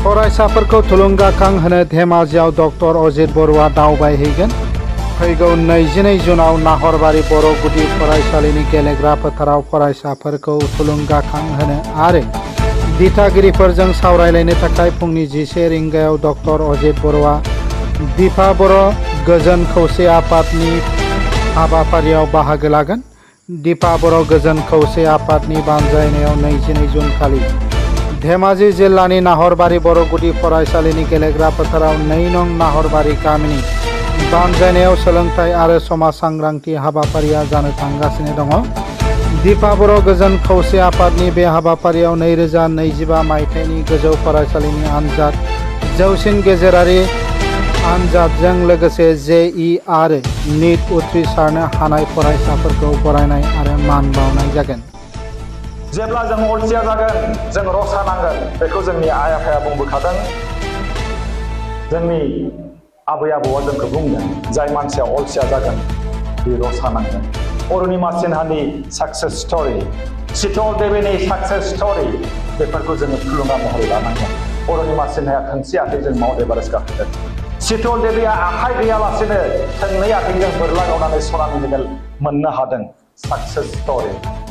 फरायसाफोरखौ थुलुंगाखां होनो धेमाजियाव डक्टर अजित बर'आ दावबायहैगोन। फैगौ 22 जुनाव नाहरबारि बर' गुदि फरायसालिनि गेलेग्रा फोथाराव फरायसाफोरखौ थुलुंगाखां होनो आरो दिथागिरिफोरजों सावरायलायनो थाखाय फुंनि 11 रिंगायाव डक्टर अजित बर'आ दिपा बर' गोजोन खौसे आफादनि हाबाफारियाव बाहागो लागोन। दिपा बर' गोजोन खौसे आफादनि बानजायनायाव 22 जुन खालि धेमाजि जिल्लानि नाहरबारि बर' गुदि फरायसालिनि गेलेग्रा फोथाराव 2 नं नाहरबारि गामिनि बानजायनायाव सोलोंथाइ आरो समाज सांग्रांथि हाबाफारिया जानो थांगासिनो दङ। दिपा बर' गोजोन खौसे आफादनि बे हाबाफारियाव 2025 मायथाइनि गोजौ फरायसालिनि आनजाद, जौसिन गेजेरारि आनजादजों लोगोसे JEE आरो नीट उथ्रिसारनो हानाय फरायसाफोरखौ बरायनाय आरो मान बावनाय जागोन। जेब्ला जों अलसिया जागोन, जों रसा नांगोन। बेखौ जोंनि आइ आफाया बुंबोखादों। जोंनि आबै आबौआ जोंखौ बुंदों, जाय मानसिया अलसिया जागोन बे रसा नांगोन। अरुणिमा सिन्हानि साक्सेस स्ट'रि, शीतल देवीनि साक्सेस स्ट'रि, बेफोरखौ जोङो थुलुंगा महरै लानांगोन। अरुणिमा सिन्हाया थोंसे आथिंजों माउन्ट एभारेस्ट गाखोदों। शीतल देवीया आखाइ गैयालासेनो थोंनै आथिंजों बोरला गावनानै सनानि मेडेल मोननो हादों। Success story.